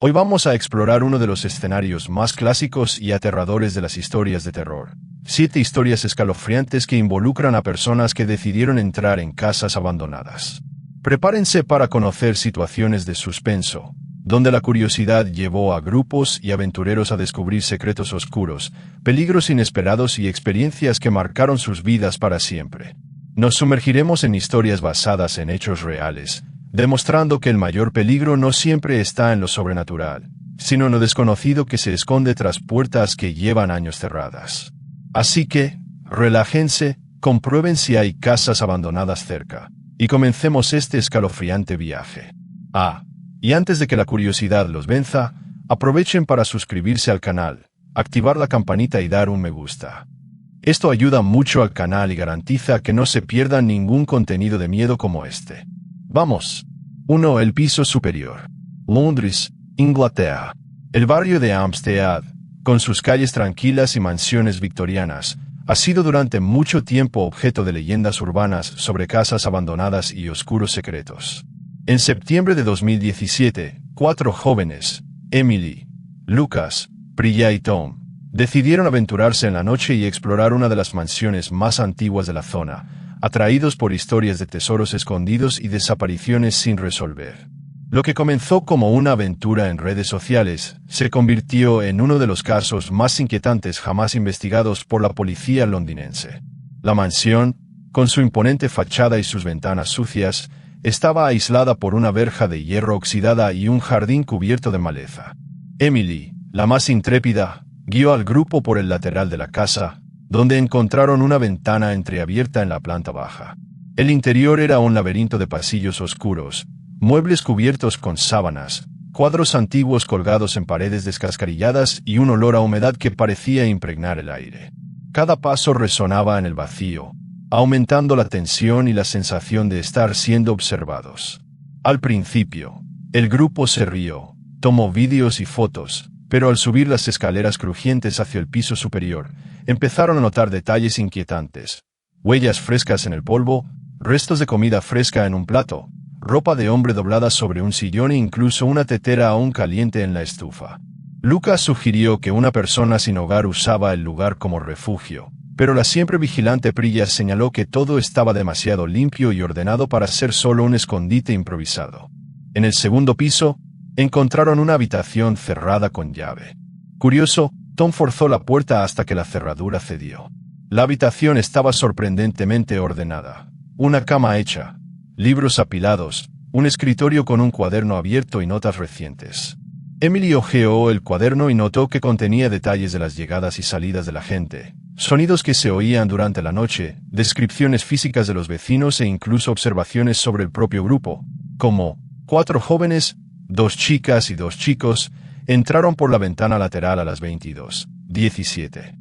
Hoy vamos a explorar uno de los escenarios más clásicos y aterradores de las historias de terror. 7 historias escalofriantes que involucran a personas que decidieron entrar en casas abandonadas. Prepárense para conocer situaciones de suspenso, donde la curiosidad llevó a grupos y aventureros a descubrir secretos oscuros, peligros inesperados y experiencias que marcaron sus vidas para siempre. Nos sumergiremos en historias basadas en hechos reales, demostrando que el mayor peligro no siempre está en lo sobrenatural, sino en lo desconocido que se esconde tras puertas que llevan años cerradas. Así que, relájense, comprueben si hay casas abandonadas cerca, y comencemos este escalofriante viaje. Y antes de que la curiosidad los venza, aprovechen para suscribirse al canal, activar la campanita y dar un me gusta. Esto ayuda mucho al canal y garantiza que no se pierdan ningún contenido de miedo como este. ¡Vamos! 1. El piso superior. Londres, Inglaterra. El barrio de Hampstead, con sus calles tranquilas y mansiones victorianas, ha sido durante mucho tiempo objeto de leyendas urbanas sobre casas abandonadas y oscuros secretos. En septiembre de 2017, 4 jóvenes, Emily, Lucas, Priya y Tom, decidieron aventurarse en la noche y explorar una de las mansiones más antiguas de la zona, atraídos por historias de tesoros escondidos y desapariciones sin resolver. Lo que comenzó como una aventura en redes sociales, se convirtió en uno de los casos más inquietantes jamás investigados por la policía londinense. La mansión, con su imponente fachada y sus ventanas sucias, estaba aislada por una verja de hierro oxidada y un jardín cubierto de maleza. Emily, la más intrépida, guió al grupo por el lateral de la casa, donde encontraron una ventana entreabierta en la planta baja. El interior era un laberinto de pasillos oscuros, muebles cubiertos con sábanas, cuadros antiguos colgados en paredes descascarilladas y un olor a humedad que parecía impregnar el aire. Cada paso resonaba en el vacío, aumentando la tensión y la sensación de estar siendo observados. Al principio, el grupo se rió, tomó vídeos y fotos, pero al subir las escaleras crujientes hacia el piso superior, empezaron a notar detalles inquietantes: huellas frescas en el polvo, restos de comida fresca en un plato, ropa de hombre doblada sobre un sillón e incluso una tetera aún caliente en la estufa. Lucas sugirió que una persona sin hogar usaba el lugar como refugio, pero la siempre vigilante Priya señaló que todo estaba demasiado limpio y ordenado para ser solo un escondite improvisado. En el segundo piso, encontraron una habitación cerrada con llave. Curioso, Tom forzó la puerta hasta que la cerradura cedió. La habitación estaba sorprendentemente ordenada. Una cama hecha, libros apilados, un escritorio con un cuaderno abierto y notas recientes. Emily hojeó el cuaderno y notó que contenía detalles de las llegadas y salidas de la gente, sonidos que se oían durante la noche, descripciones físicas de los vecinos e incluso observaciones sobre el propio grupo, como 4 jóvenes, 2 chicas y 2 chicos, entraron por la ventana lateral a las 22:17.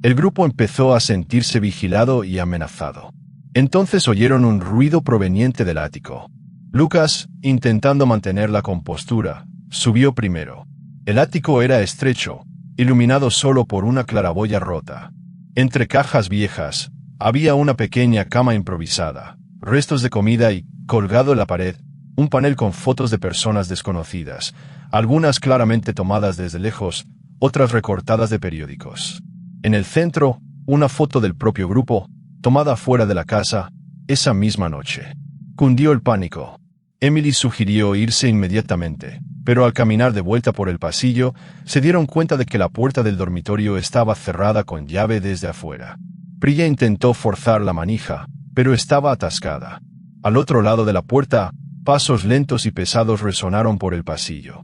El grupo empezó a sentirse vigilado y amenazado. Entonces oyeron un ruido proveniente del ático. Lucas, intentando mantener la compostura, subió primero. El ático era estrecho, iluminado solo por una claraboya rota. Entre cajas viejas, había una pequeña cama improvisada, restos de comida y, colgado en la pared, un panel con fotos de personas desconocidas, algunas claramente tomadas desde lejos, otras recortadas de periódicos. En el centro, una foto del propio grupo, tomada fuera de la casa, esa misma noche. Cundió el pánico. Emily sugirió irse inmediatamente, pero al caminar de vuelta por el pasillo, se dieron cuenta de que la puerta del dormitorio estaba cerrada con llave desde afuera. Priya intentó forzar la manija, pero estaba atascada. Al otro lado de la puerta, pasos lentos y pesados resonaron por el pasillo.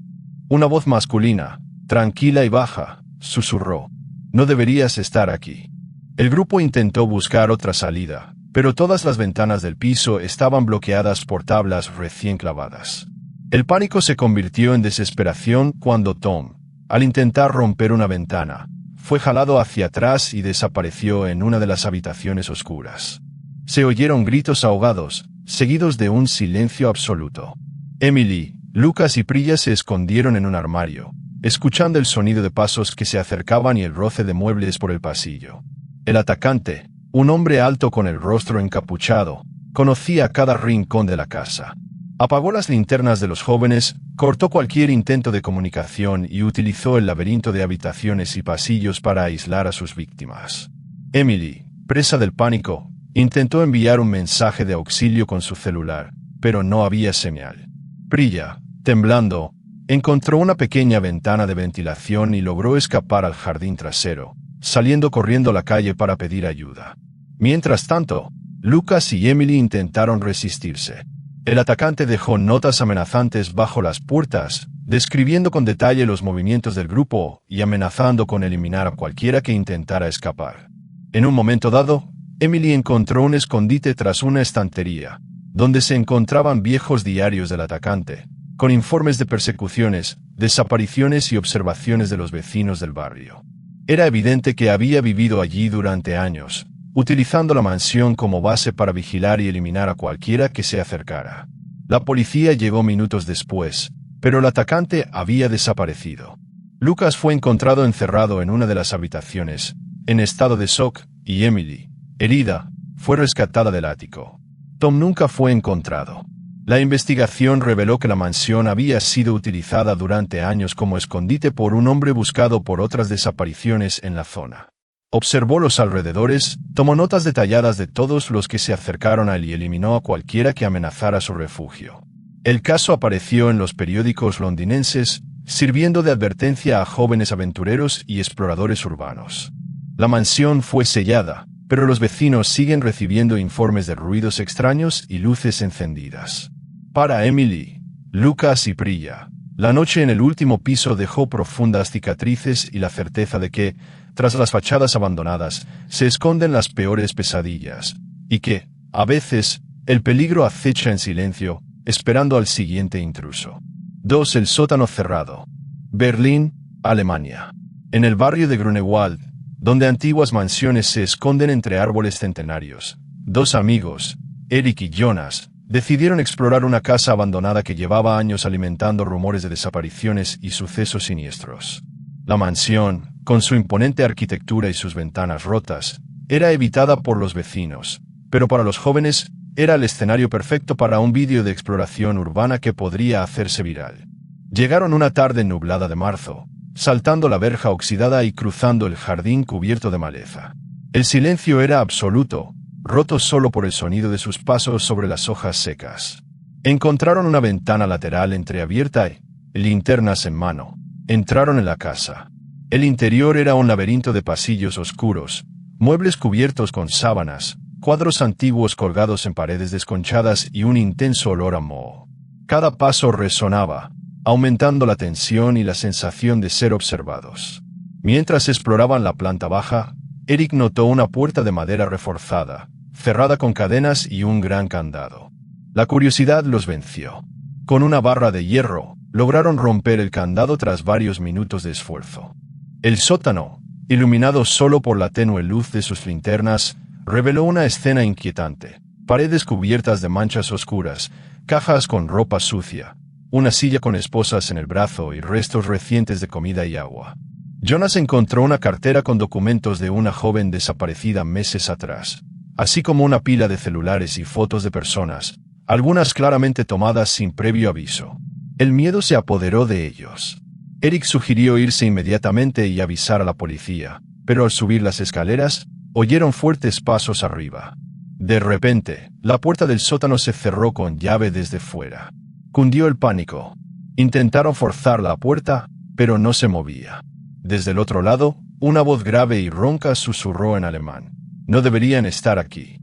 Una voz masculina, tranquila y baja, susurró: «No deberías estar aquí». El grupo intentó buscar otra salida, pero todas las ventanas del piso estaban bloqueadas por tablas recién clavadas. El pánico se convirtió en desesperación cuando Tom, al intentar romper una ventana, fue jalado hacia atrás y desapareció en una de las habitaciones oscuras. Se oyeron gritos ahogados, seguidos de un silencio absoluto. Emily, Lucas y Priya se escondieron en un armario, escuchando el sonido de pasos que se acercaban y el roce de muebles por el pasillo. El atacante, un hombre alto con el rostro encapuchado, conocía cada rincón de la casa. Apagó las linternas de los jóvenes, cortó cualquier intento de comunicación y utilizó el laberinto de habitaciones y pasillos para aislar a sus víctimas. Emily, presa del pánico, intentó enviar un mensaje de auxilio con su celular, pero no había señal. Priya, temblando, encontró una pequeña ventana de ventilación y logró escapar al jardín trasero, saliendo corriendo a la calle para pedir ayuda. Mientras tanto, Lucas y Emily intentaron resistirse. El atacante dejó notas amenazantes bajo las puertas, describiendo con detalle los movimientos del grupo y amenazando con eliminar a cualquiera que intentara escapar. En un momento dado, Emily encontró un escondite tras una estantería, donde se encontraban viejos diarios del atacante, con informes de persecuciones, desapariciones y observaciones de los vecinos del barrio. Era evidente que había vivido allí durante años, utilizando la mansión como base para vigilar y eliminar a cualquiera que se acercara. La policía llegó minutos después, pero el atacante había desaparecido. Lucas fue encontrado encerrado en una de las habitaciones, en estado de shock, y Emily, herida, fue rescatada del ático. Tom nunca fue encontrado. La investigación reveló que la mansión había sido utilizada durante años como escondite por un hombre buscado por otras desapariciones en la zona. Observó los alrededores, tomó notas detalladas de todos los que se acercaron a él y eliminó a cualquiera que amenazara su refugio. El caso apareció en los periódicos londinenses, sirviendo de advertencia a jóvenes aventureros y exploradores urbanos. La mansión fue sellada, pero los vecinos siguen recibiendo informes de ruidos extraños y luces encendidas. Para Emily, Lucas y Priya, la noche en el último piso dejó profundas cicatrices y la certeza de que, tras las fachadas abandonadas, se esconden las peores pesadillas, y que, a veces, el peligro acecha en silencio, esperando al siguiente intruso. 2. El sótano cerrado. Berlín, Alemania. En el barrio de Grunewald, donde antiguas mansiones se esconden entre árboles centenarios, dos amigos, Eric y Jonas, decidieron explorar una casa abandonada que llevaba años alimentando rumores de desapariciones y sucesos siniestros. La mansión, con su imponente arquitectura y sus ventanas rotas, era evitada por los vecinos, pero para los jóvenes era el escenario perfecto para un vídeo de exploración urbana que podría hacerse viral. Llegaron una tarde nublada de marzo, saltando la verja oxidada y cruzando el jardín cubierto de maleza. El silencio era absoluto, roto solo por el sonido de sus pasos sobre las hojas secas. Encontraron una ventana lateral entreabierta y, linternas en mano, entraron en la casa. El interior era un laberinto de pasillos oscuros, muebles cubiertos con sábanas, cuadros antiguos colgados en paredes desconchadas y un intenso olor a moho. Cada paso resonaba, aumentando la tensión y la sensación de ser observados. Mientras exploraban la planta baja, Eric notó una puerta de madera reforzada, cerrada con cadenas y un gran candado. La curiosidad los venció. Con una barra de hierro, lograron romper el candado tras varios minutos de esfuerzo. El sótano, iluminado solo por la tenue luz de sus linternas, reveló una escena inquietante. Paredes cubiertas de manchas oscuras, cajas con ropa sucia, una silla con esposas en el brazo y restos recientes de comida y agua. Jonas encontró una cartera con documentos de una joven desaparecida meses atrás, así como una pila de celulares y fotos de personas, algunas claramente tomadas sin previo aviso. El miedo se apoderó de ellos. Eric sugirió irse inmediatamente y avisar a la policía, pero al subir las escaleras, oyeron fuertes pasos arriba. De repente, la puerta del sótano se cerró con llave desde fuera. Cundió el pánico. Intentaron forzar la puerta, pero no se movía. Desde el otro lado, una voz grave y ronca susurró en alemán: «No deberían estar aquí».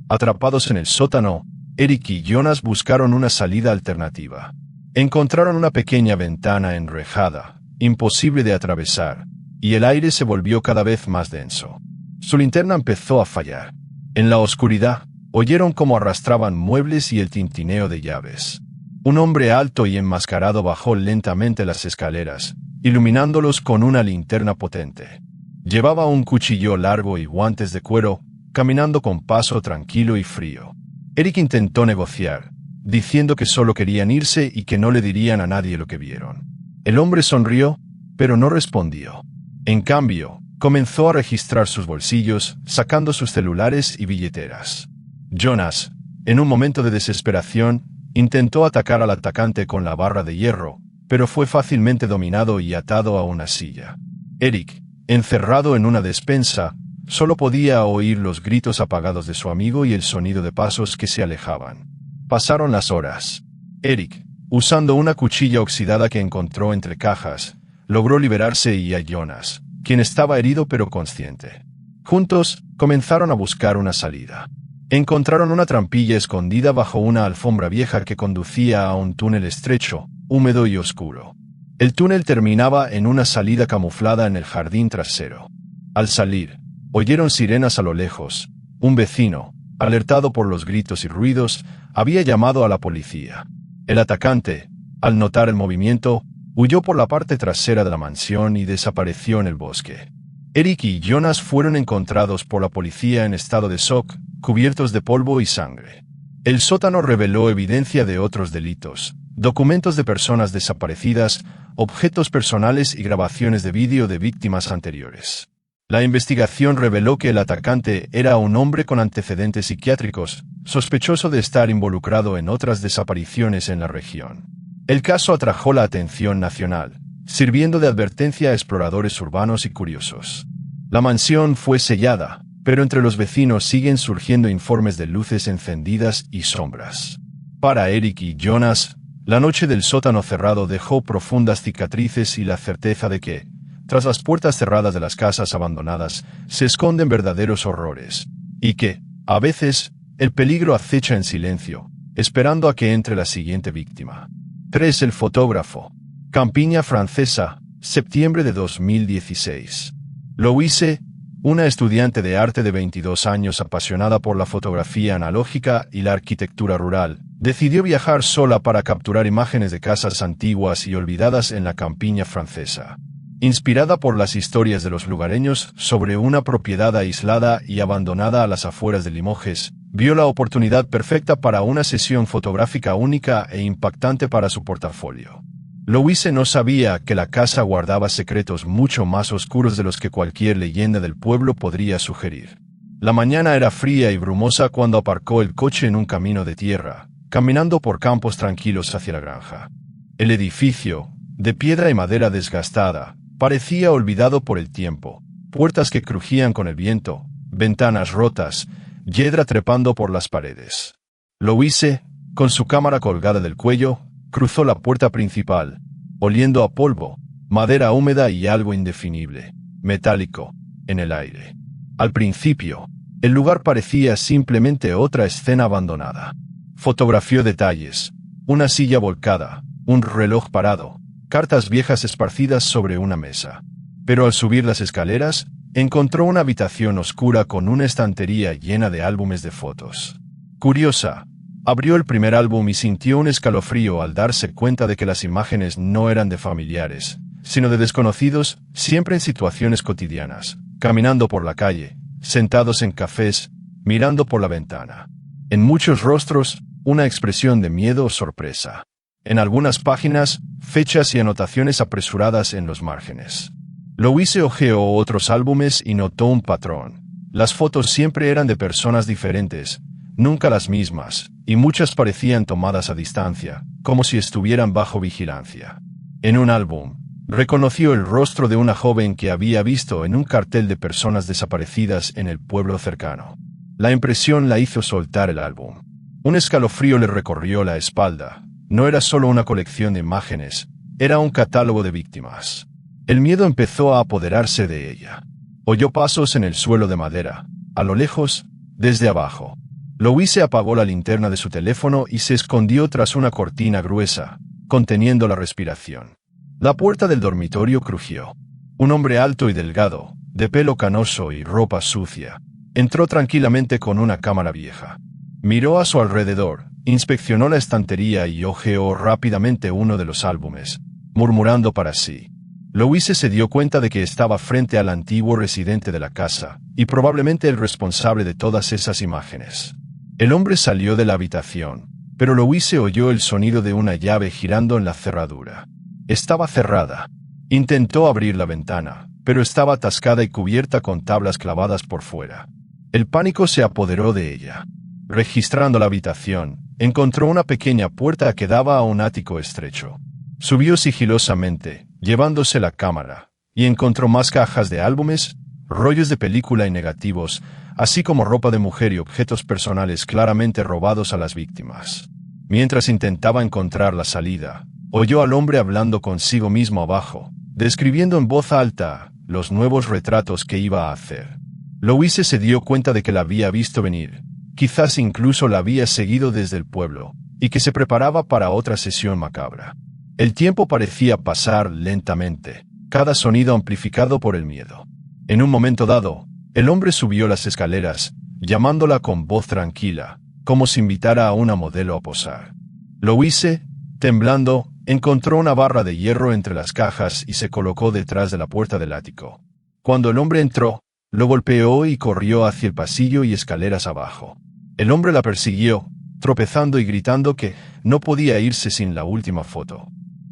Atrapados en el sótano, Eric y Jonas buscaron una salida alternativa. Encontraron una pequeña ventana enrejada, imposible de atravesar, y el aire se volvió cada vez más denso. Su linterna empezó a fallar. En la oscuridad, oyeron cómo arrastraban muebles y el tintineo de llaves. Un hombre alto y enmascarado bajó lentamente las escaleras, iluminándolos con una linterna potente. Llevaba un cuchillo largo y guantes de cuero, caminando con paso tranquilo y frío. Eric intentó negociar, diciendo que solo querían irse y que no le dirían a nadie lo que vieron. El hombre sonrió, pero no respondió. En cambio, comenzó a registrar sus bolsillos, sacando sus celulares y billeteras. Jonas, en un momento de desesperación, Intentó atacar al atacante con la barra de hierro, pero fue fácilmente dominado y atado a una silla. Eric, encerrado en una despensa, solo podía oír los gritos apagados de su amigo y el sonido de pasos que se alejaban. Pasaron las horas. Eric, usando una cuchilla oxidada que encontró entre cajas, logró liberarse y a Jonas, quien estaba herido pero consciente. Juntos, comenzaron a buscar una salida. Encontraron una trampilla escondida bajo una alfombra vieja que conducía a un túnel estrecho, húmedo y oscuro. El túnel terminaba en una salida camuflada en el jardín trasero. Al salir, oyeron sirenas a lo lejos. Un vecino, alertado por los gritos y ruidos, había llamado a la policía. El atacante, al notar el movimiento, huyó por la parte trasera de la mansión y desapareció en el bosque. Eric y Jonas fueron encontrados por la policía en estado de shock, cubiertos de polvo y sangre. El sótano reveló evidencia de otros delitos, documentos de personas desaparecidas, objetos personales y grabaciones de vídeo de víctimas anteriores. La investigación reveló que el atacante era un hombre con antecedentes psiquiátricos, sospechoso de estar involucrado en otras desapariciones en la región. El caso atrajo la atención nacional, sirviendo de advertencia a exploradores urbanos y curiosos. La mansión fue sellada, pero entre los vecinos siguen surgiendo informes de luces encendidas y sombras. Para Eric y Jonas, la noche del sótano cerrado dejó profundas cicatrices y la certeza de que, tras las puertas cerradas de las casas abandonadas, se esconden verdaderos horrores, y que, a veces, el peligro acecha en silencio, esperando a que entre la siguiente víctima. 3. El fotógrafo. Campiña Francesa, septiembre de 2016. Louise, una estudiante de arte de 22 años apasionada por la fotografía analógica y la arquitectura rural, decidió viajar sola para capturar imágenes de casas antiguas y olvidadas en la campiña francesa. Inspirada por las historias de los lugareños sobre una propiedad aislada y abandonada a las afueras de Limoges, vio la oportunidad perfecta para una sesión fotográfica única e impactante para su portafolio. Louise no sabía que la casa guardaba secretos mucho más oscuros de los que cualquier leyenda del pueblo podría sugerir. La mañana era fría y brumosa cuando aparcó el coche en un camino de tierra, caminando por campos tranquilos hacia la granja. El edificio, de piedra y madera desgastada, parecía olvidado por el tiempo, puertas que crujían con el viento, ventanas rotas, hiedra trepando por las paredes. Louise, con su cámara colgada del cuello, cruzó la puerta principal, oliendo a polvo, madera húmeda y algo indefinible, metálico, en el aire. Al principio, el lugar parecía simplemente otra escena abandonada. Fotografió detalles, una silla volcada, un reloj parado, cartas viejas esparcidas sobre una mesa. Pero al subir las escaleras, encontró una habitación oscura con una estantería llena de álbumes de fotos. Curiosa, abrió el primer álbum y sintió un escalofrío al darse cuenta de que las imágenes no eran de familiares, sino de desconocidos, siempre en situaciones cotidianas, caminando por la calle, sentados en cafés, mirando por la ventana. En muchos rostros, una expresión de miedo o sorpresa. En algunas páginas, fechas y anotaciones apresuradas en los márgenes. Louise hojeó otros álbumes y notó un patrón. Las fotos siempre eran de personas diferentes, nunca las mismas, y muchas parecían tomadas a distancia, como si estuvieran bajo vigilancia. En un álbum, reconoció el rostro de una joven que había visto en un cartel de personas desaparecidas en el pueblo cercano. La impresión la hizo soltar el álbum. Un escalofrío le recorrió la espalda. No era solo una colección de imágenes, era un catálogo de víctimas. El miedo empezó a apoderarse de ella. Oyó pasos en el suelo de madera, a lo lejos, desde abajo. Louise apagó la linterna de su teléfono y se escondió tras una cortina gruesa, conteniendo la respiración. La puerta del dormitorio crujió. Un hombre alto y delgado, de pelo canoso y ropa sucia, entró tranquilamente con una cámara vieja. Miró a su alrededor, inspeccionó la estantería y hojeó rápidamente uno de los álbumes, murmurando para sí. Louise se dio cuenta de que estaba frente al antiguo residente de la casa, y probablemente el responsable de todas esas imágenes. El hombre salió de la habitación, pero Louise oyó el sonido de una llave girando en la cerradura. Estaba cerrada. Intentó abrir la ventana, pero estaba atascada y cubierta con tablas clavadas por fuera. El pánico se apoderó de ella. Registrando la habitación, encontró una pequeña puerta que daba a un ático estrecho. Subió sigilosamente, llevándose la cámara, y encontró más cajas de álbumes, rollos de película y negativos, así como ropa de mujer y objetos personales claramente robados a las víctimas. Mientras intentaba encontrar la salida, oyó al hombre hablando consigo mismo abajo, describiendo en voz alta los nuevos retratos que iba a hacer. Louise se dio cuenta de que la había visto venir, quizás incluso la había seguido desde el pueblo, y que se preparaba para otra sesión macabra. El tiempo parecía pasar lentamente, cada sonido amplificado por el miedo. En un momento dado, el hombre subió las escaleras, llamándola con voz tranquila, como si invitara a una modelo a posar. Louise, temblando, encontró una barra de hierro entre las cajas y se colocó detrás de la puerta del ático. Cuando el hombre entró, lo golpeó y corrió hacia el pasillo y escaleras abajo. El hombre la persiguió, tropezando y gritando que no podía irse sin la última foto.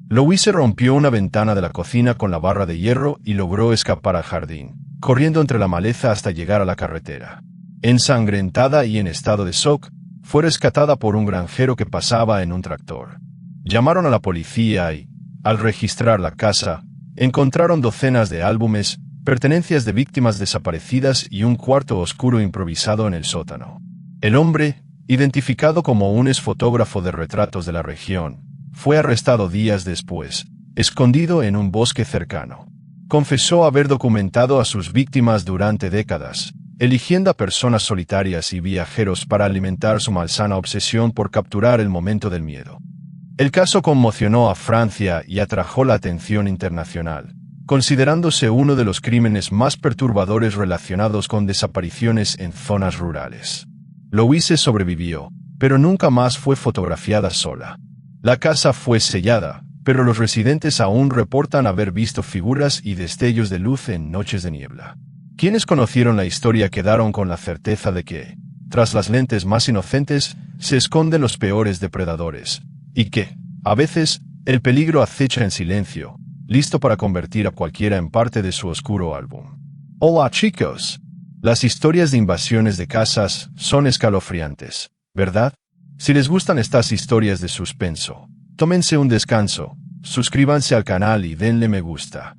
Louise rompió una ventana de la cocina con la barra de hierro y logró escapar al jardín, corriendo entre la maleza hasta llegar a la carretera. Ensangrentada y en estado de shock, fue rescatada por un granjero que pasaba en un tractor. Llamaron a la policía y, al registrar la casa, encontraron docenas de álbumes, pertenencias de víctimas desaparecidas y un cuarto oscuro improvisado en el sótano. El hombre, identificado como un exfotógrafo de retratos de la región, fue arrestado días después, escondido en un bosque cercano. Confesó haber documentado a sus víctimas durante décadas, eligiendo a personas solitarias y viajeros para alimentar su malsana obsesión por capturar el momento del miedo. El caso conmocionó a Francia y atrajo la atención internacional, considerándose uno de los crímenes más perturbadores relacionados con desapariciones en zonas rurales. Louise sobrevivió, pero nunca más fue fotografiada sola. La casa fue sellada, pero los residentes aún reportan haber visto figuras y destellos de luz en noches de niebla. Quienes conocieron la historia quedaron con la certeza de que, tras las lentes más inocentes, se esconden los peores depredadores, y que, a veces, el peligro acecha en silencio, listo para convertir a cualquiera en parte de su oscuro álbum. Hola chicos. Las historias de invasiones de casas son escalofriantes, ¿verdad? Si les gustan estas historias de suspenso, tómense un descanso, suscríbanse al canal y denle me gusta.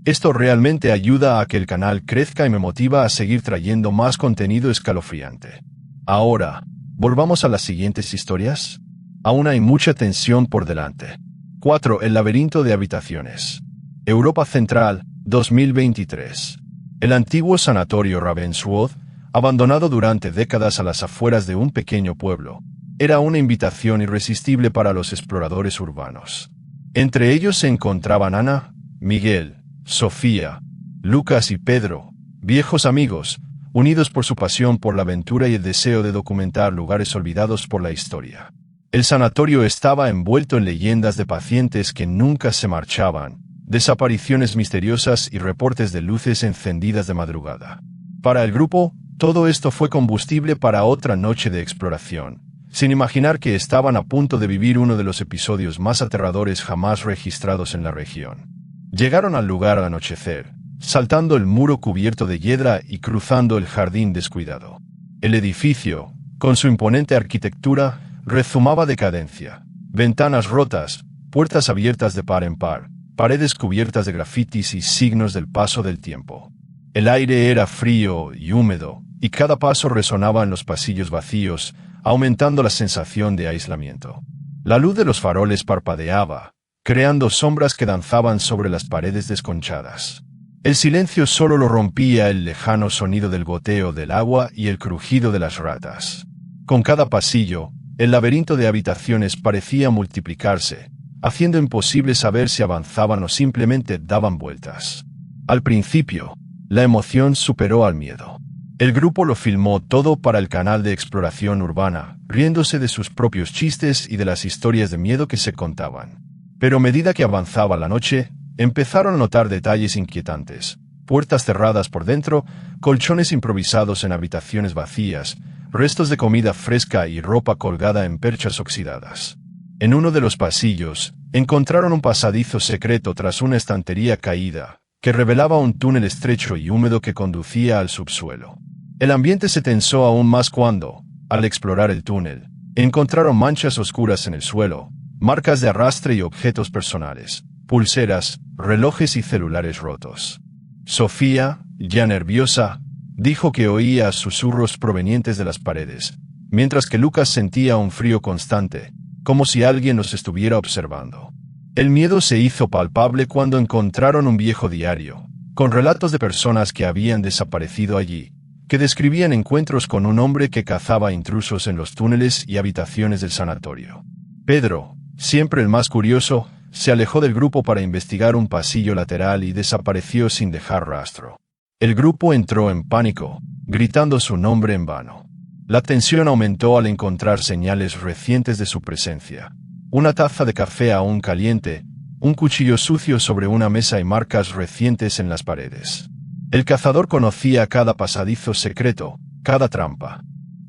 Esto realmente ayuda a que el canal crezca y me motiva a seguir trayendo más contenido escalofriante. Ahora, volvamos a las siguientes historias. Aún hay mucha tensión por delante. 4. El laberinto de habitaciones. Europa Central, 2023. El antiguo sanatorio Ravensworth, abandonado durante décadas a las afueras de un pequeño pueblo, era una invitación irresistible para los exploradores urbanos. Entre ellos se encontraban Ana, Miguel, Sofía, Lucas y Pedro, viejos amigos, unidos por su pasión por la aventura y el deseo de documentar lugares olvidados por la historia. El sanatorio estaba envuelto en leyendas de pacientes que nunca se marchaban, desapariciones misteriosas y reportes de luces encendidas de madrugada. Para el grupo, todo esto fue combustible para otra noche de exploración, sin imaginar que estaban a punto de vivir uno de los episodios más aterradores jamás registrados en la región. Llegaron al lugar al anochecer, saltando el muro cubierto de hiedra y cruzando el jardín descuidado. El edificio, con su imponente arquitectura, rezumaba decadencia. Ventanas rotas, puertas abiertas de par en par, paredes cubiertas de grafitis y signos del paso del tiempo. El aire era frío y húmedo, y cada paso resonaba en los pasillos vacíos, aumentando la sensación de aislamiento. La luz de los faroles parpadeaba, creando sombras que danzaban sobre las paredes desconchadas. El silencio solo lo rompía el lejano sonido del goteo del agua y el crujido de las ratas. Con cada pasillo, el laberinto de habitaciones parecía multiplicarse, haciendo imposible saber si avanzaban o simplemente daban vueltas. Al principio, la emoción superó al miedo. El grupo lo filmó todo para el canal de exploración urbana, riéndose de sus propios chistes y de las historias de miedo que se contaban. Pero a medida que avanzaba la noche, empezaron a notar detalles inquietantes: puertas cerradas por dentro, colchones improvisados en habitaciones vacías, restos de comida fresca y ropa colgada en perchas oxidadas. En uno de los pasillos, encontraron un pasadizo secreto tras una estantería caída, que revelaba un túnel estrecho y húmedo que conducía al subsuelo. El ambiente se tensó aún más cuando, al explorar el túnel, Encontraron manchas oscuras en el suelo, marcas de arrastre y objetos personales, pulseras, relojes y celulares rotos. Sofía, ya nerviosa, dijo que oía susurros provenientes de las paredes, mientras que Lucas sentía un frío constante, como si alguien los estuviera observando. El miedo se hizo palpable cuando encontraron un viejo diario, con relatos de personas que habían desaparecido allí, que describían encuentros con un hombre que cazaba intrusos en los túneles y habitaciones del sanatorio. Pedro, siempre el más curioso, se alejó del grupo para investigar un pasillo lateral y desapareció sin dejar rastro. El grupo entró en pánico, gritando su nombre en vano. La tensión aumentó al encontrar señales recientes de su presencia. Una taza de café aún caliente, un cuchillo sucio sobre una mesa y marcas recientes en las paredes. El cazador conocía cada pasadizo secreto, cada trampa.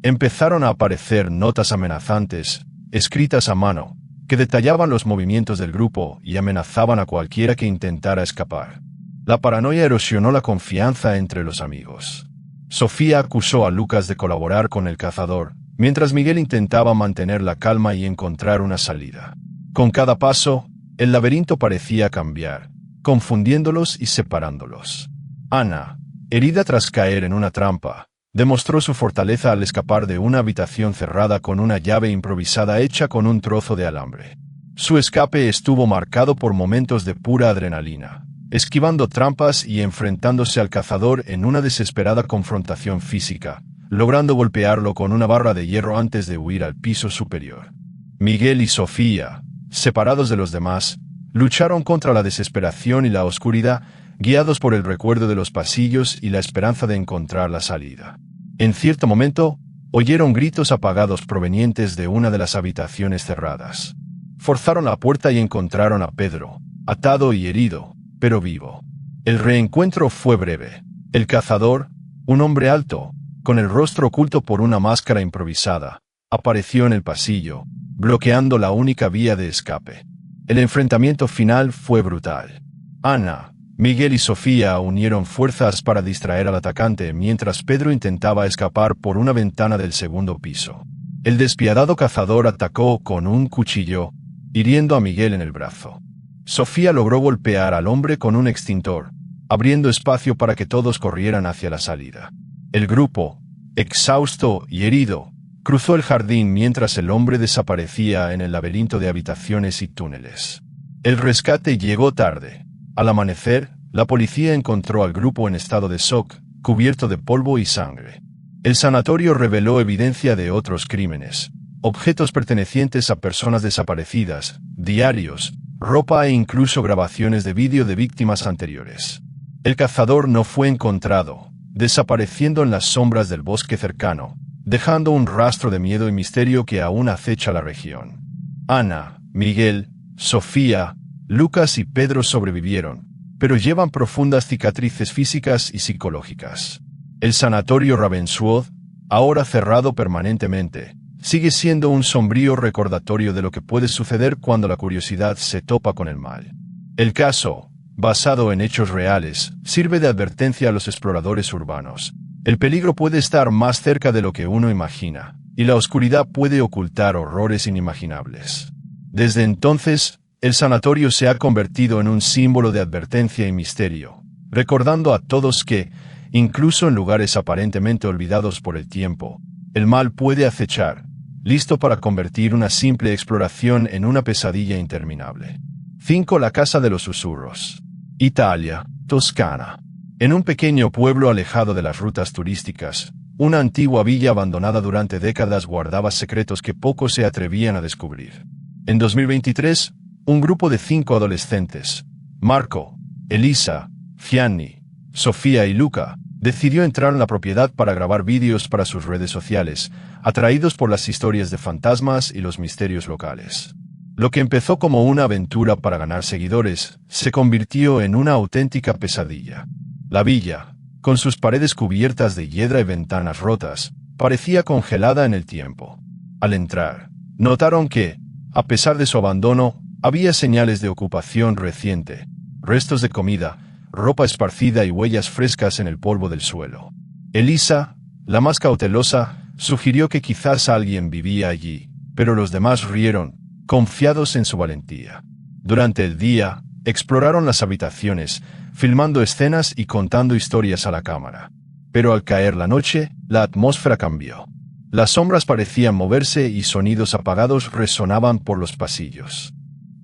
Empezaron a aparecer notas amenazantes, escritas a mano, que detallaban los movimientos del grupo y amenazaban a cualquiera que intentara escapar. La paranoia erosionó la confianza entre los amigos. Sofía acusó a Lucas de colaborar con el cazador, mientras Miguel intentaba mantener la calma y encontrar una salida. Con cada paso, el laberinto parecía cambiar, confundiéndolos y separándolos. Ana, herida tras caer en una trampa, demostró su fortaleza al escapar de una habitación cerrada con una llave improvisada hecha con un trozo de alambre. Su escape estuvo marcado por momentos de pura adrenalina, esquivando trampas y enfrentándose al cazador en una desesperada confrontación física, logrando golpearlo con una barra de hierro antes de huir al piso superior. Miguel y Sofía, separados de los demás, lucharon contra la desesperación y la oscuridad, guiados por el recuerdo de los pasillos y la esperanza de encontrar la salida. En cierto momento, oyeron gritos apagados provenientes de una de las habitaciones cerradas. Forzaron la puerta y encontraron a Pedro, atado y herido, pero vivo. El reencuentro fue breve. El cazador, un hombre alto, con el rostro oculto por una máscara improvisada, apareció en el pasillo, bloqueando la única vía de escape. El enfrentamiento final fue brutal. Ana, Miguel y Sofía unieron fuerzas para distraer al atacante mientras Pedro intentaba escapar por una ventana del segundo piso. El despiadado cazador atacó con un cuchillo, hiriendo a Miguel en el brazo. Sofía logró golpear al hombre con un extintor, abriendo espacio para que todos corrieran hacia la salida. El grupo, exhausto y herido, cruzó el jardín mientras el hombre desaparecía en el laberinto de habitaciones y túneles. El rescate llegó tarde. Al amanecer, la policía encontró al grupo en estado de shock, cubierto de polvo y sangre. El sanatorio reveló evidencia de otros crímenes, objetos pertenecientes a personas desaparecidas, diarios, ropa e incluso grabaciones de vídeo de víctimas anteriores. El cazador no fue encontrado, desapareciendo en las sombras del bosque cercano, dejando un rastro de miedo y misterio que aún acecha la región. Ana, Miguel, Sofía, Lucas y Pedro sobrevivieron, pero llevan profundas cicatrices físicas y psicológicas. El sanatorio Ravenswood, ahora cerrado permanentemente, sigue siendo un sombrío recordatorio de lo que puede suceder cuando la curiosidad se topa con el mal. El caso, basado en hechos reales, sirve de advertencia a los exploradores urbanos. El peligro puede estar más cerca de lo que uno imagina, y la oscuridad puede ocultar horrores inimaginables. Desde entonces, el sanatorio se ha convertido en un símbolo de advertencia y misterio, recordando a todos que, incluso en lugares aparentemente olvidados por el tiempo, el mal puede acechar, listo para convertir una simple exploración en una pesadilla interminable. 5. La Casa de los Susurros. Italia, Toscana. En un pequeño pueblo alejado de las rutas turísticas, una antigua villa abandonada durante décadas guardaba secretos que pocos se atrevían a descubrir. En 2023, un grupo de 5 adolescentes, Marco, Elisa, Gianni, Sofía y Luca, decidió entrar en la propiedad para grabar vídeos para sus redes sociales, atraídos por las historias de fantasmas y los misterios locales. Lo que empezó como una aventura para ganar seguidores, se convirtió en una auténtica pesadilla. La villa, con sus paredes cubiertas de hiedra y ventanas rotas, parecía congelada en el tiempo. Al entrar, notaron que, a pesar de su abandono, había señales de ocupación reciente, restos de comida, ropa esparcida y huellas frescas en el polvo del suelo. Elisa, la más cautelosa, sugirió que quizás alguien vivía allí, pero los demás rieron, confiados en su valentía. Durante el día, exploraron las habitaciones, filmando escenas y contando historias a la cámara. Pero al caer la noche, la atmósfera cambió. Las sombras parecían moverse y sonidos apagados resonaban por los pasillos.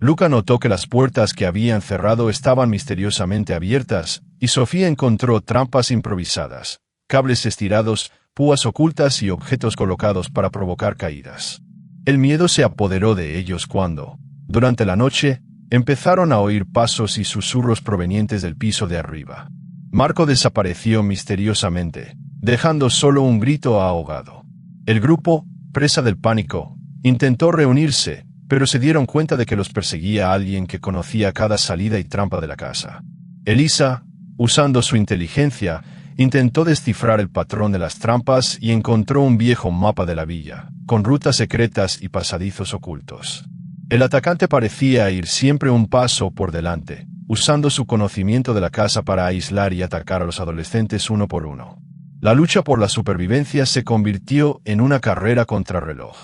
Luca notó que las puertas que habían cerrado estaban misteriosamente abiertas, y Sofía encontró trampas improvisadas, cables estirados, púas ocultas y objetos colocados para provocar caídas. El miedo se apoderó de ellos cuando, durante la noche, empezaron a oír pasos y susurros provenientes del piso de arriba. Marco desapareció misteriosamente, dejando solo un grito ahogado. El grupo, presa del pánico, intentó reunirse, pero se dieron cuenta de que los perseguía alguien que conocía cada salida y trampa de la casa. Elisa, usando su inteligencia, intentó descifrar el patrón de las trampas y encontró un viejo mapa de la villa, con rutas secretas y pasadizos ocultos. El atacante parecía ir siempre un paso por delante, usando su conocimiento de la casa para aislar y atacar a los adolescentes uno por uno. La lucha por la supervivencia se convirtió en una carrera contrarreloj.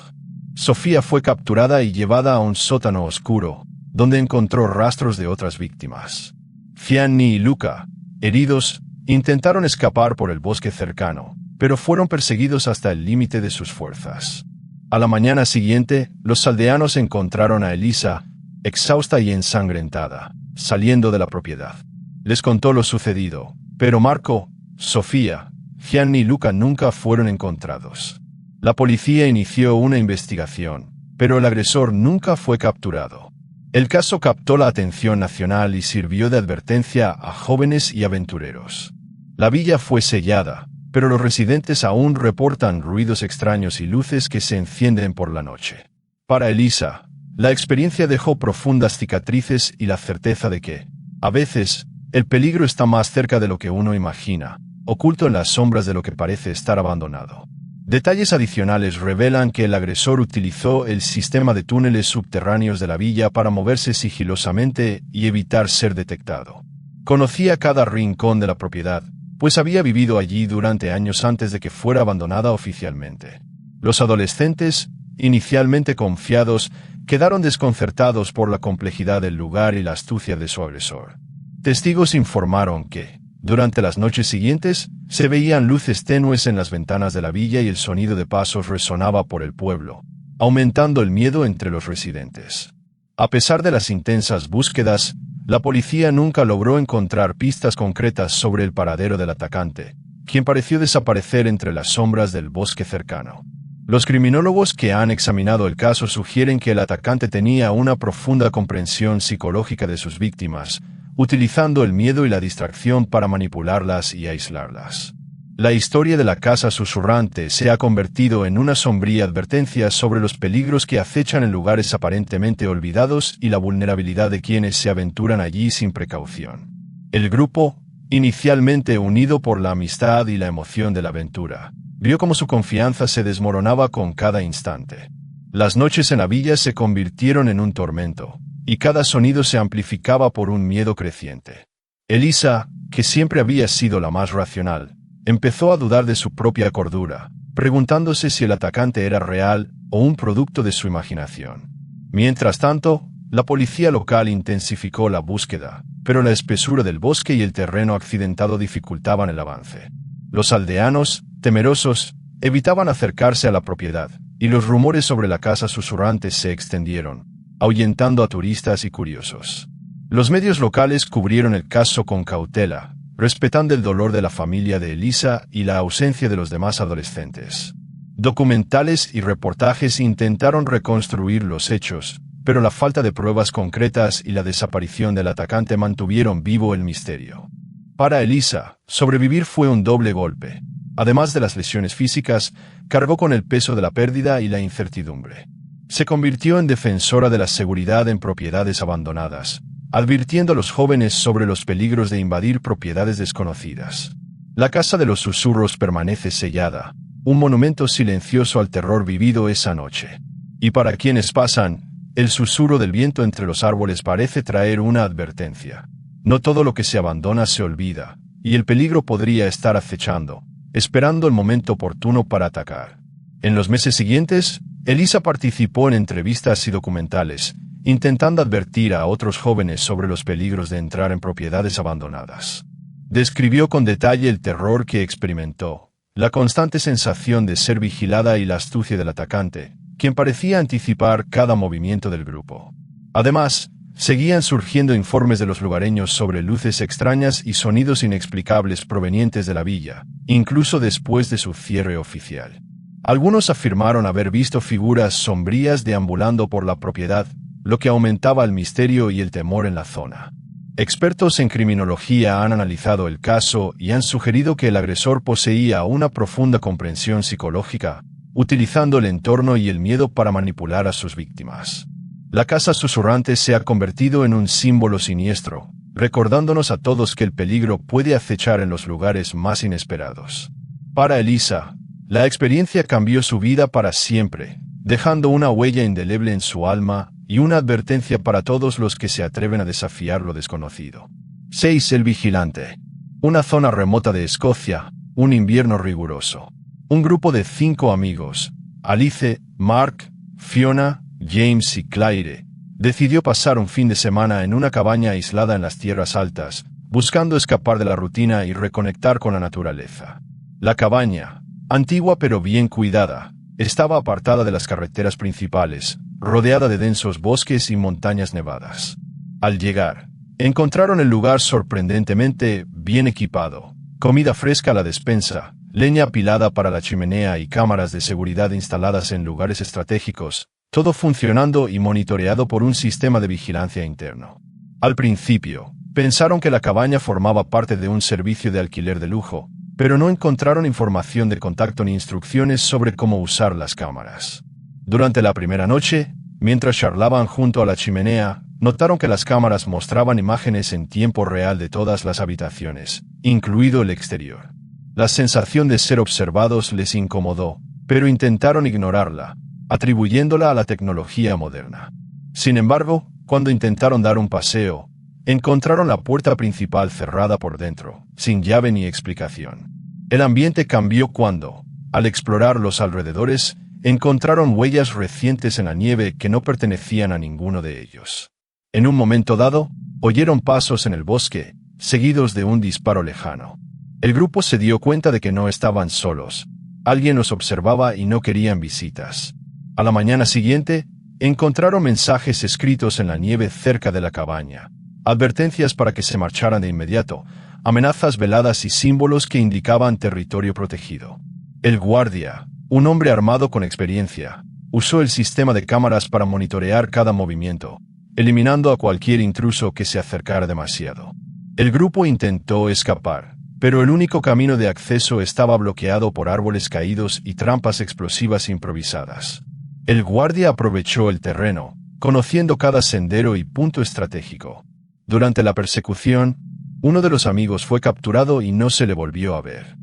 Sofía fue capturada y llevada a un sótano oscuro, donde encontró rastros de otras víctimas. Gianni y Luca, heridos, intentaron escapar por el bosque cercano, pero fueron perseguidos hasta el límite de sus fuerzas. A la mañana siguiente, los aldeanos encontraron a Elisa, exhausta y ensangrentada, saliendo de la propiedad. Les contó lo sucedido, pero Marco, Sofía, Gianni y Luca nunca fueron encontrados. La policía inició una investigación, pero el agresor nunca fue capturado. El caso captó la atención nacional y sirvió de advertencia a jóvenes y aventureros. La villa fue sellada, pero los residentes aún reportan ruidos extraños y luces que se encienden por la noche. Para Elisa, la experiencia dejó profundas cicatrices y la certeza de que, a veces, el peligro está más cerca de lo que uno imagina, oculto en las sombras de lo que parece estar abandonado. Detalles adicionales revelan que el agresor utilizó el sistema de túneles subterráneos de la villa para moverse sigilosamente y evitar ser detectado. Conocía cada rincón de la propiedad, pues había vivido allí durante años antes de que fuera abandonada oficialmente. Los adolescentes, inicialmente confiados, quedaron desconcertados por la complejidad del lugar y la astucia de su agresor. Testigos informaron que, durante las noches siguientes, se veían luces tenues en las ventanas de la villa y el sonido de pasos resonaba por el pueblo, aumentando el miedo entre los residentes. A pesar de las intensas búsquedas, la policía nunca logró encontrar pistas concretas sobre el paradero del atacante, quien pareció desaparecer entre las sombras del bosque cercano. Los criminólogos que han examinado el caso sugieren que el atacante tenía una profunda comprensión psicológica de sus víctimas, utilizando el miedo y la distracción para manipularlas y aislarlas. La historia de la casa susurrante se ha convertido en una sombría advertencia sobre los peligros que acechan en lugares aparentemente olvidados y la vulnerabilidad de quienes se aventuran allí sin precaución. El grupo, inicialmente unido por la amistad y la emoción de la aventura, vio cómo su confianza se desmoronaba con cada instante. Las noches en la villa se convirtieron en un tormento, y cada sonido se amplificaba por un miedo creciente. Elisa, que siempre había sido la más racional, empezó a dudar de su propia cordura, preguntándose si el atacante era real o un producto de su imaginación. Mientras tanto, la policía local intensificó la búsqueda, pero la espesura del bosque y el terreno accidentado dificultaban el avance. Los aldeanos, temerosos, evitaban acercarse a la propiedad, y los rumores sobre la casa susurrante se extendieron, ahuyentando a turistas y curiosos. Los medios locales cubrieron el caso con cautela, respetando el dolor de la familia de Elisa y la ausencia de los demás adolescentes. Documentales y reportajes intentaron reconstruir los hechos, pero la falta de pruebas concretas y la desaparición del atacante mantuvieron vivo el misterio. Para Elisa, sobrevivir fue un doble golpe. Además de las lesiones físicas, cargó con el peso de la pérdida y la incertidumbre. Se convirtió en defensora de la seguridad en propiedades abandonadas, advirtiendo a los jóvenes sobre los peligros de invadir propiedades desconocidas. La casa de los susurros permanece sellada, un monumento silencioso al terror vivido esa noche. Y para quienes pasan, el susurro del viento entre los árboles parece traer una advertencia. No todo lo que se abandona se olvida, y el peligro podría estar acechando, esperando el momento oportuno para atacar. En los meses siguientes, Elisa participó en entrevistas y documentales, intentando advertir a otros jóvenes sobre los peligros de entrar en propiedades abandonadas. Describió con detalle el terror que experimentó, la constante sensación de ser vigilada y la astucia del atacante, quien parecía anticipar cada movimiento del grupo. Además, seguían surgiendo informes de los lugareños sobre luces extrañas y sonidos inexplicables provenientes de la villa, incluso después de su cierre oficial. Algunos afirmaron haber visto figuras sombrías deambulando por la propiedad, lo que aumentaba el misterio y el temor en la zona. Expertos en criminología han analizado el caso y han sugerido que el agresor poseía una profunda comprensión psicológica, utilizando el entorno y el miedo para manipular a sus víctimas. La casa susurrante se ha convertido en un símbolo siniestro, recordándonos a todos que el peligro puede acechar en los lugares más inesperados. Para Elisa, la experiencia cambió su vida para siempre, dejando una huella indeleble en su alma y una advertencia para todos los que se atreven a desafiar lo desconocido. 6. El vigilante. Una zona remota de Escocia, un invierno riguroso. Un grupo de 5 amigos, Alice, Mark, Fiona, James y Claire, decidió pasar un fin de semana en una cabaña aislada en las tierras altas, buscando escapar de la rutina y reconectar con la naturaleza. La cabaña, antigua pero bien cuidada, estaba apartada de las carreteras principales, rodeada de densos bosques y montañas nevadas. Al llegar, encontraron el lugar sorprendentemente bien equipado, comida fresca a la despensa, leña apilada para la chimenea y cámaras de seguridad instaladas en lugares estratégicos, todo funcionando y monitoreado por un sistema de vigilancia interno. Al principio, pensaron que la cabaña formaba parte de un servicio de alquiler de lujo, pero no encontraron información de contacto ni instrucciones sobre cómo usar las cámaras. Durante la primera noche, mientras charlaban junto a la chimenea, notaron que las cámaras mostraban imágenes en tiempo real de todas las habitaciones, incluido el exterior. La sensación de ser observados les incomodó, pero intentaron ignorarla, atribuyéndola a la tecnología moderna. Sin embargo, cuando intentaron dar un paseo, encontraron la puerta principal cerrada por dentro, sin llave ni explicación. El ambiente cambió cuando, al explorar los alrededores, encontraron huellas recientes en la nieve que no pertenecían a ninguno de ellos. En un momento dado, oyeron pasos en el bosque, seguidos de un disparo lejano. El grupo se dio cuenta de que no estaban solos. Alguien los observaba y no querían visitas. A la mañana siguiente, encontraron mensajes escritos en la nieve cerca de la cabaña, advertencias para que se marcharan de inmediato, amenazas veladas y símbolos que indicaban territorio protegido. El guardia, un hombre armado con experiencia, usó el sistema de cámaras para monitorear cada movimiento, eliminando a cualquier intruso que se acercara demasiado. El grupo intentó escapar, pero el único camino de acceso estaba bloqueado por árboles caídos y trampas explosivas improvisadas. El guardia aprovechó el terreno, conociendo cada sendero y punto estratégico. Durante la persecución, uno de los amigos fue capturado y no se le volvió a ver.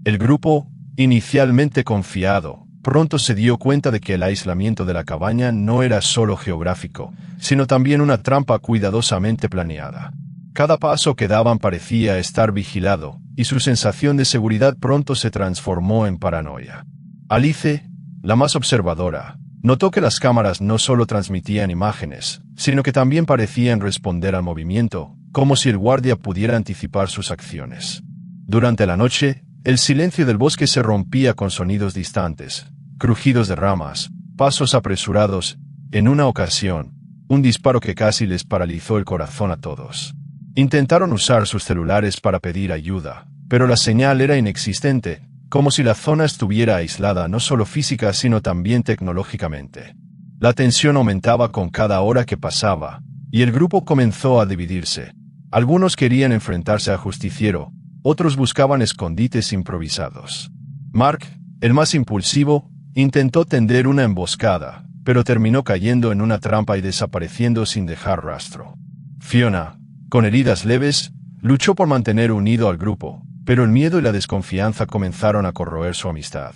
El grupo, inicialmente confiado, pronto se dio cuenta de que el aislamiento de la cabaña no era solo geográfico, sino también una trampa cuidadosamente planeada. Cada paso que daban parecía estar vigilado, y su sensación de seguridad pronto se transformó en paranoia. Alice, la más observadora, notó que las cámaras no solo transmitían imágenes, sino que también parecían responder al movimiento, como si el guardia pudiera anticipar sus acciones. Durante la noche, el silencio del bosque se rompía con sonidos distantes, crujidos de ramas, pasos apresurados. En una ocasión, un disparo que casi les paralizó el corazón a todos. Intentaron usar sus celulares para pedir ayuda, pero la señal era inexistente, como si la zona estuviera aislada no solo física sino también tecnológicamente. La tensión aumentaba con cada hora que pasaba, y el grupo comenzó a dividirse. Algunos querían enfrentarse al justiciero, otros buscaban escondites improvisados. Mark, el más impulsivo, intentó tender una emboscada, pero terminó cayendo en una trampa y desapareciendo sin dejar rastro. Fiona, con heridas leves, luchó por mantener unido al grupo, pero el miedo y la desconfianza comenzaron a corroer su amistad.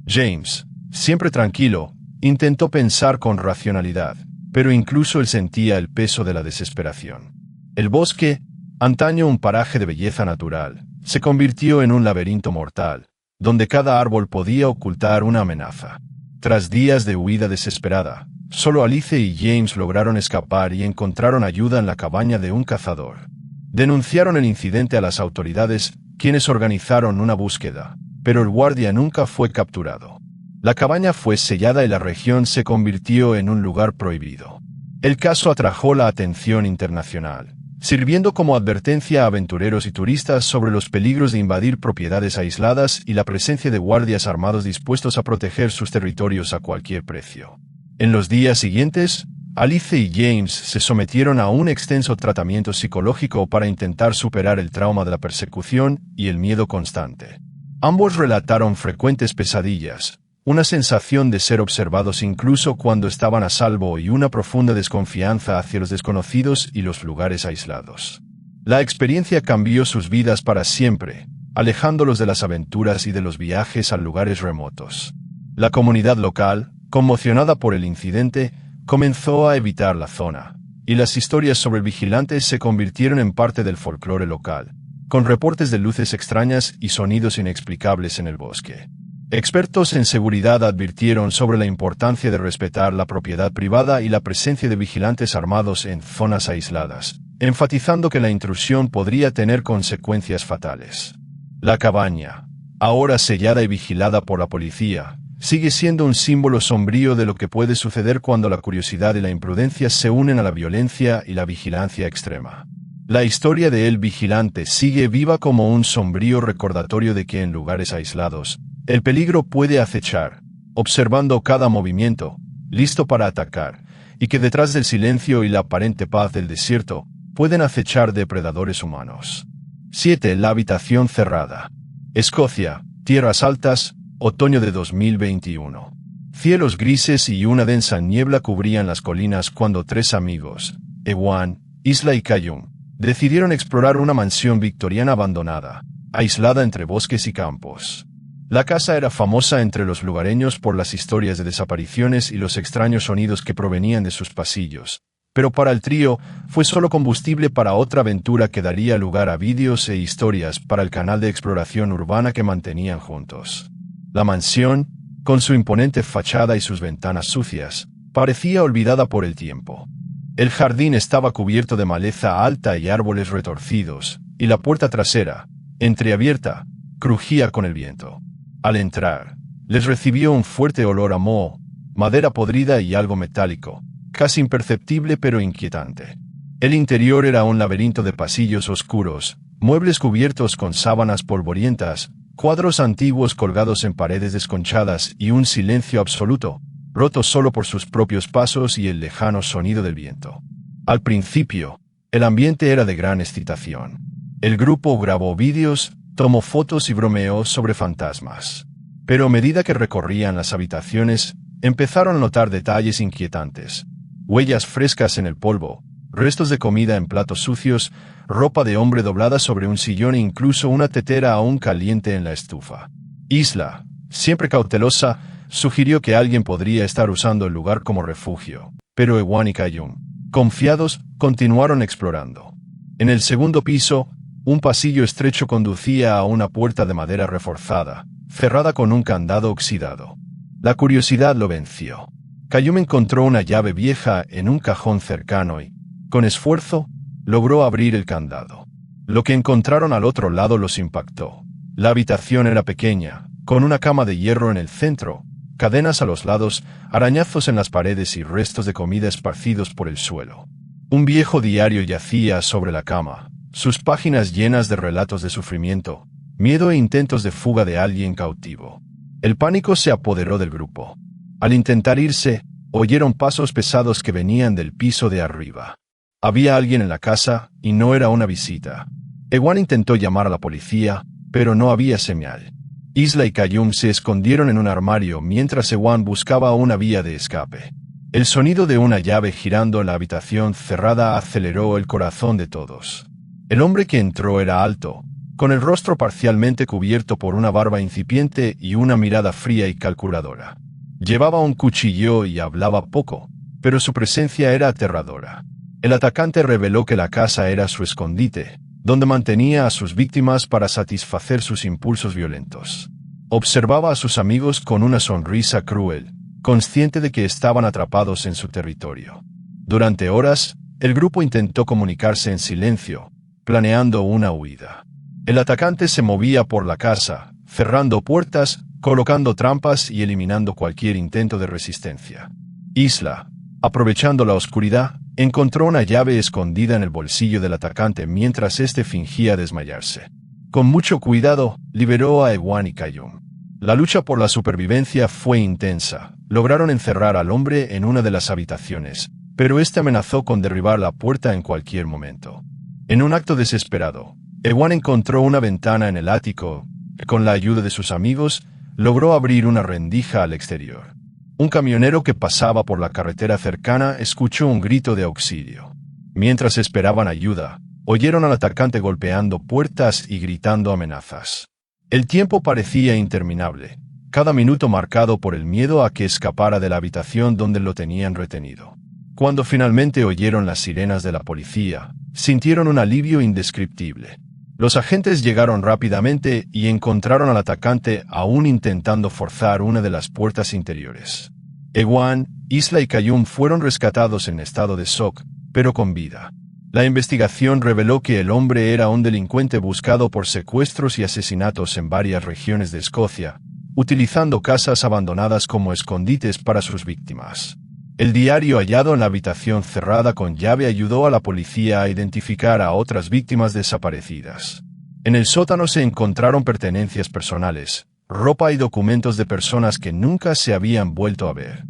James, siempre tranquilo, intentó pensar con racionalidad, pero incluso él sentía el peso de la desesperación. El bosque, antaño un paraje de belleza natural, se convirtió en un laberinto mortal, donde cada árbol podía ocultar una amenaza. Tras días de huida desesperada, solo Alice y James lograron escapar y encontraron ayuda en la cabaña de un cazador. Denunciaron el incidente a las autoridades, quienes organizaron una búsqueda, pero el guardia nunca fue capturado. La cabaña fue sellada y la región se convirtió en un lugar prohibido. El caso atrajo la atención internacional, sirviendo como advertencia a aventureros y turistas sobre los peligros de invadir propiedades aisladas y la presencia de guardias armados dispuestos a proteger sus territorios a cualquier precio. En los días siguientes, Alice y James se sometieron a un extenso tratamiento psicológico para intentar superar el trauma de la persecución y el miedo constante. Ambos relataron frecuentes pesadillas, una sensación de ser observados incluso cuando estaban a salvo y una profunda desconfianza hacia los desconocidos y los lugares aislados. La experiencia cambió sus vidas para siempre, alejándolos de las aventuras y de los viajes a lugares remotos. La comunidad local, conmocionada por el incidente, comenzó a evitar la zona, y las historias sobre el vigilante se convirtieron en parte del folclore local, con reportes de luces extrañas y sonidos inexplicables en el bosque. Expertos en seguridad advirtieron sobre la importancia de respetar la propiedad privada y la presencia de vigilantes armados en zonas aisladas, enfatizando que la intrusión podría tener consecuencias fatales. La cabaña, ahora sellada y vigilada por la policía, sigue siendo un símbolo sombrío de lo que puede suceder cuando la curiosidad y la imprudencia se unen a la violencia y la vigilancia extrema. La historia de El Vigilante sigue viva como un sombrío recordatorio de que en lugares aislados, el peligro puede acechar, observando cada movimiento, listo para atacar, y que detrás del silencio y la aparente paz del desierto, pueden acechar depredadores humanos. 7. La habitación cerrada. Escocia, tierras altas, otoño de 2021. Cielos grises y una densa niebla cubrían las colinas cuando tres amigos, Ewan, Isla y Callum, decidieron explorar una mansión victoriana abandonada, aislada entre bosques y campos. La casa era famosa entre los lugareños por las historias de desapariciones y los extraños sonidos que provenían de sus pasillos, pero para el trío fue solo combustible para otra aventura que daría lugar a vídeos e historias para el canal de exploración urbana que mantenían juntos. La mansión, con su imponente fachada y sus ventanas sucias, parecía olvidada por el tiempo. El jardín estaba cubierto de maleza alta y árboles retorcidos, y la puerta trasera, entreabierta, crujía con el viento. Al entrar, les recibió un fuerte olor a moho, madera podrida y algo metálico, casi imperceptible pero inquietante. El interior era un laberinto de pasillos oscuros, muebles cubiertos con sábanas polvorientas, cuadros antiguos colgados en paredes desconchadas y un silencio absoluto, roto solo por sus propios pasos y el lejano sonido del viento. Al principio, el ambiente era de gran excitación. El grupo grabó vídeos, tomó fotos y bromeó sobre fantasmas. Pero a medida que recorrían las habitaciones, empezaron a notar detalles inquietantes. Huellas frescas en el polvo, restos de comida en platos sucios, ropa de hombre doblada sobre un sillón e incluso una tetera aún caliente en la estufa. Isla, siempre cautelosa, sugirió que alguien podría estar usando el lugar como refugio, pero Ewan y Callum, confiados, continuaron explorando. En el segundo piso, un pasillo estrecho conducía a una puerta de madera reforzada, cerrada con un candado oxidado. La curiosidad lo venció. Callum encontró una llave vieja en un cajón cercano y, con esfuerzo, logró abrir el candado. Lo que encontraron al otro lado los impactó. La habitación era pequeña, con una cama de hierro en el centro, cadenas a los lados, arañazos en las paredes y restos de comida esparcidos por el suelo. Un viejo diario yacía sobre la cama, sus páginas llenas de relatos de sufrimiento, miedo e intentos de fuga de alguien cautivo. El pánico se apoderó del grupo. Al intentar irse, oyeron pasos pesados que venían del piso de arriba. Había alguien en la casa, y no era una visita. Ewan intentó llamar a la policía, pero no había señal. Isla y Callum se escondieron en un armario mientras Ewan buscaba una vía de escape. El sonido de una llave girando en la habitación cerrada aceleró el corazón de todos. El hombre que entró era alto, con el rostro parcialmente cubierto por una barba incipiente y una mirada fría y calculadora. Llevaba un cuchillo y hablaba poco, pero su presencia era aterradora. El atacante reveló que la casa era su escondite, donde mantenía a sus víctimas para satisfacer sus impulsos violentos. Observaba a sus amigos con una sonrisa cruel, consciente de que estaban atrapados en su territorio. Durante horas, el grupo intentó comunicarse en silencio, planeando una huida. El atacante se movía por la casa, cerrando puertas, colocando trampas y eliminando cualquier intento de resistencia. Isla, aprovechando la oscuridad, encontró una llave escondida en el bolsillo del atacante mientras éste fingía desmayarse. Con mucho cuidado, liberó a Ewan y Qayyum. La lucha por la supervivencia fue intensa. Lograron encerrar al hombre en una de las habitaciones, pero éste amenazó con derribar la puerta en cualquier momento. En un acto desesperado, Ewan encontró una ventana en el ático. Con la ayuda de sus amigos, logró abrir una rendija al exterior. Un camionero que pasaba por la carretera cercana escuchó un grito de auxilio. Mientras esperaban ayuda, oyeron al atacante golpeando puertas y gritando amenazas. El tiempo parecía interminable, cada minuto marcado por el miedo a que escapara de la habitación donde lo tenían retenido. Cuando finalmente oyeron las sirenas de la policía, sintieron un alivio indescriptible. Los agentes llegaron rápidamente y encontraron al atacante aún intentando forzar una de las puertas interiores. Ewan, Isla y Qayyum fueron rescatados en estado de shock, pero con vida. La investigación reveló que el hombre era un delincuente buscado por secuestros y asesinatos en varias regiones de Escocia, utilizando casas abandonadas como escondites para sus víctimas. El diario hallado en la habitación cerrada con llave ayudó a la policía a identificar a otras víctimas desaparecidas. En el sótano se encontraron pertenencias personales, ropa y documentos de personas que nunca se habían vuelto a ver.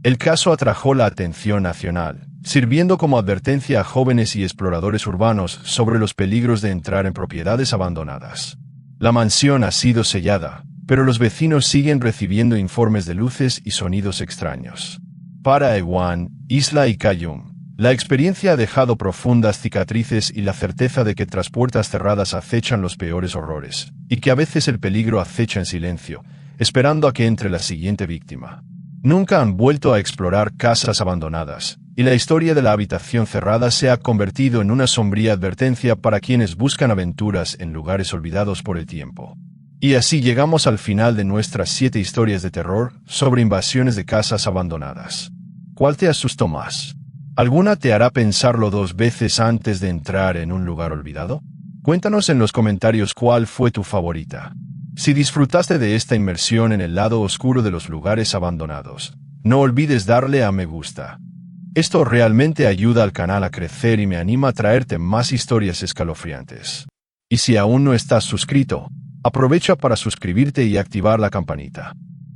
El caso atrajo la atención nacional, sirviendo como advertencia a jóvenes y exploradores urbanos sobre los peligros de entrar en propiedades abandonadas. La mansión ha sido sellada, pero los vecinos siguen recibiendo informes de luces y sonidos extraños. Para Ewan, Isla y Qayyum, la experiencia ha dejado profundas cicatrices y la certeza de que tras puertas cerradas acechan los peores horrores, y que a veces el peligro acecha en silencio, esperando a que entre la siguiente víctima. Nunca han vuelto a explorar casas abandonadas, y la historia de la habitación cerrada se ha convertido en una sombría advertencia para quienes buscan aventuras en lugares olvidados por el tiempo. Y así llegamos al final de nuestras 7 historias de terror sobre invasiones de casas abandonadas. ¿Cuál te asustó más? ¿Alguna te hará pensarlo 2 veces antes de entrar en un lugar olvidado? Cuéntanos en los comentarios cuál fue tu favorita. Si disfrutaste de esta inmersión en el lado oscuro de los lugares abandonados, no olvides darle a me gusta. Esto realmente ayuda al canal a crecer y me anima a traerte más historias escalofriantes. Y si aún no estás suscrito, aprovecha para suscribirte y activar la campanita.